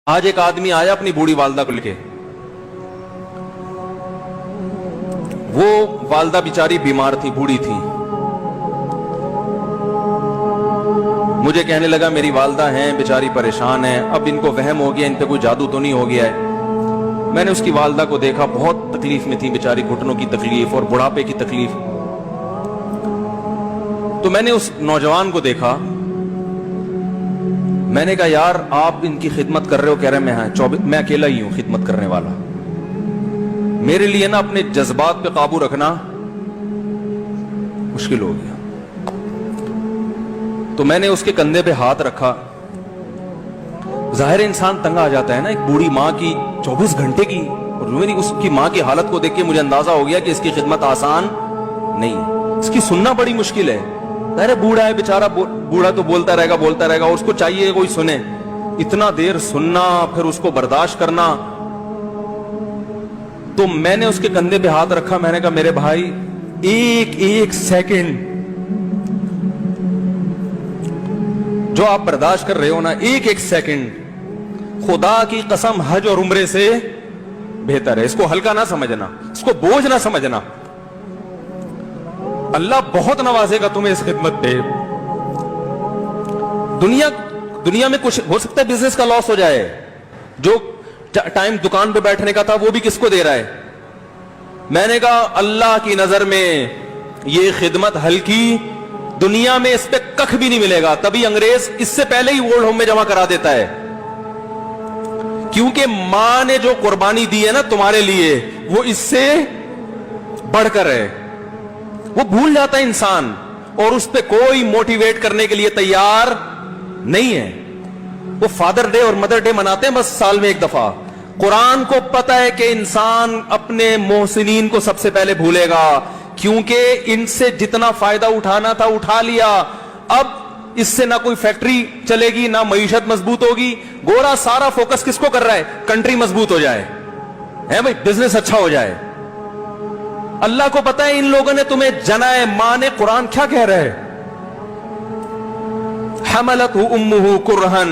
آج ایک آدمی آیا اپنی بوڑھی والدہ کو لے کے، وہ والدہ بیچاری بیمار تھی، بوڑھی تھی. مجھے کہنے لگا میری والدہ ہیں بیچاری پریشان ہیں، اب ان کو وہم ہو گیا ان پہ کوئی جادو تو نہیں ہو گیا ہے. میں نے اس کی والدہ کو دیکھا، بہت تکلیف میں تھی بیچاری، گھٹنوں کی تکلیف اور بڑھاپے کی تکلیف. تو میں نے اس نوجوان کو دیکھا، میں نے کہا یار آپ ان کی خدمت کر رہے ہو؟ کہہ رہے میں اکیلا ہی ہوں خدمت کرنے والا. میرے لیے نا اپنے جذبات پہ قابو رکھنا مشکل ہو گیا. تو میں نے اس کے کندھے پہ ہاتھ رکھا. ظاہر انسان تنگ آ جاتا ہے نا، ایک بوڑھی ماں کی 24 گھنٹے کی، اور اس کی ماں کی حالت کو دیکھ کے مجھے اندازہ ہو گیا کہ اس کی خدمت آسان نہیں ہے، اس کی سننا بڑی مشکل ہے. ظاہر بوڑھا ہے بیچارہ، بوڑھا تو بولتا رہے گا، اور اس کو چاہیے کوئی سنے. اتنا دیر سننا پھر اس کو برداشت کرنا. تو میں نے اس کے کندھے پہ ہاتھ رکھا، میں نے کہا میرے بھائی ایک سیکنڈ جو آپ برداشت کر رہے ہو نا، ایک سیکنڈ خدا کی قسم حج اور عمرے سے بہتر ہے. اس کو ہلکا نہ سمجھنا، اس کو بوجھ نہ سمجھنا. اللہ بہت نوازے گا تمہیں اس خدمت پہ. دنیا میں کچھ ہو سکتا ہے بزنس کا لاس ہو جائے، جو ٹائم دکان پہ بیٹھنے کا تھا وہ بھی کس کو دے رہا ہے. میں نے کہا اللہ کی نظر میں یہ خدمت ہلکی، دنیا میں اس پہ کخ بھی نہیں ملے گا. تبھی انگریز اس سے پہلے ہی اولڈ ہوم میں جمع کرا دیتا ہے، کیونکہ ماں نے جو قربانی دی ہے نا تمہارے لیے وہ اس سے بڑھ کر ہے. وہ بھول جاتا ہے انسان، اور اس پہ کوئی موٹیویٹ کرنے کے لیے تیار نہیں ہے. وہ فادر ڈے اور مدر ڈے مناتے ہیں بس سال میں ایک دفعہ. قرآن کو پتا ہے کہ انسان اپنے محسنین کو سب سے پہلے بھولے گا، کیونکہ ان سے جتنا فائدہ اٹھانا تھا اٹھا لیا. اب اس سے نہ کوئی فیکٹری چلے گی، نہ معیشت مضبوط ہوگی. گورا سارا فوکس کس کو کر رہا ہے؟ کنٹری مضبوط ہو جائے، ہے بھائی، بزنس اچھا ہو جائے. اللہ کو پتا ہے ان لوگوں نے تمہیں جنا ہے. ماں نے قرآن کیا کہہ رہا ہے؟ حملتہ امہ کرہن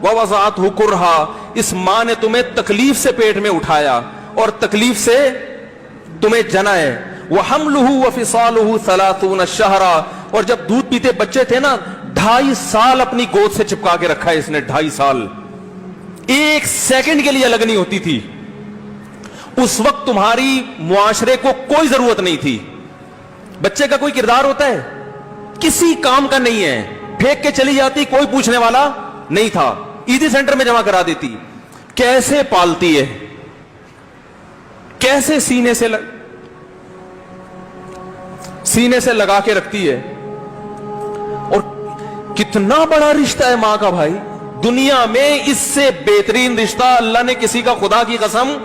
ووضعتہ کرہا. اس ماں نے تمہیں تکلیف سے پیٹ میں اٹھایا اور تکلیف سے تمہیں جنا ہے. وحملہ وفصالہ 30 شہرا. اور جب دودھ پیتے بچے تھے نا، 2.5 سال اپنی گود سے چپکا کے رکھا ہے اس نے. 2.5 سال ایک سیکنڈ کے لیے الگ نہیں ہوتی تھی. اس وقت تمہاری معاشرے کو کوئی ضرورت نہیں تھی. بچے کا کوئی کردار ہوتا ہے؟ کسی کام کا نہیں ہے. پھینک کے چلی جاتی، کوئی پوچھنے والا نہیں تھا. عیدی سینٹر میں جمع کرا دیتی. کیسے پالتی ہے، کیسے سینے سے لگا کے رکھتی ہے. اور کتنا بڑا رشتہ ہے ماں کا بھائی. دنیا میں اس سے بہترین رشتہ اللہ نے کسی کا خدا کی قسم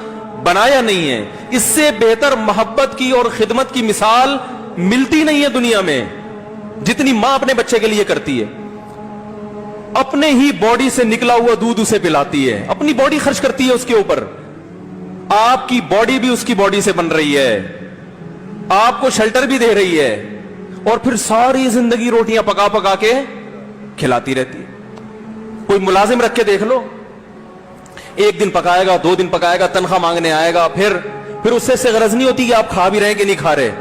بنایا نہیں ہے. اس سے بہتر محبت کی اور خدمت کی مثال ملتی نہیں ہے دنیا میں، جتنی ماں اپنے بچے کے لیے کرتی ہے. اپنے ہی باڈی سے نکلا ہوا دودھ اسے پلاتی ہے، اپنی باڈی خرچ کرتی ہے اس کے اوپر. آپ کی باڈی بھی اس کی باڈی سے بن رہی ہے، آپ کو شیلٹر بھی دے رہی ہے، اور پھر ساری زندگی روٹیاں پکا پکا کے کھلاتی رہتی ہے. کوئی ملازم رکھ کے دیکھ لو، ایک دن پکائے گا، 2 دن پکائے گا، تنخواہ مانگنے آئے گا. پھر اس سے غرض نہیں ہوتی کہ آپ کھا بھی رہے ہیں کہ نہیں کھا رہے.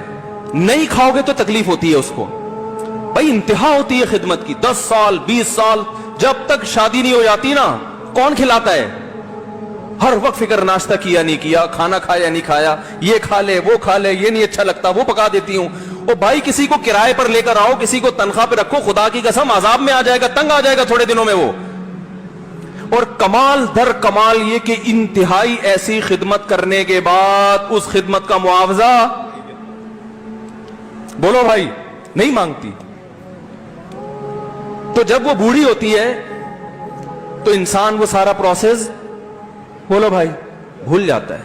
نہیں کھاؤ گے تو تکلیف ہوتی ہے اس کو. بھائی انتہا ہوتی ہے خدمت کی. 10 سال 20 سال جب تک شادی نہیں ہو جاتی نا، کون کھلاتا ہے؟ ہر وقت فکر، ناشتہ کیا نہیں کیا، کھانا کھایا نہیں کھایا، یہ کھا لے وہ کھا لے، یہ نہیں اچھا لگتا وہ پکا دیتی ہوں. اور بھائی کسی کو کرائے پر لے کر آؤ، کسی کو تنخواہ پہ رکھو، خدا کی قسم عذاب میں آ جائے گا، تنگ آ جائے گا تھوڑے دنوں میں وہ. اور کمال در کمال یہ کہ انتہائی ایسی خدمت کرنے کے بعد اس خدمت کا معاوضہ بولو بھائی نہیں مانگتی. تو جب وہ بوڑھی ہوتی ہے تو انسان وہ سارا پروسیس بولو بھائی بھول جاتا ہے.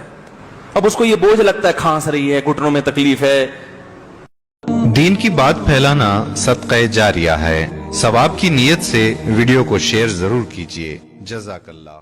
اب اس کو یہ بوجھ لگتا ہے، کھانس رہی ہے، گھٹنوں میں تکلیف ہے. دین کی بات پھیلانا صدقہ جاریہ ہے. ثواب کی نیت سے ویڈیو کو شیئر ضرور کیجیے. جزاک اللہ.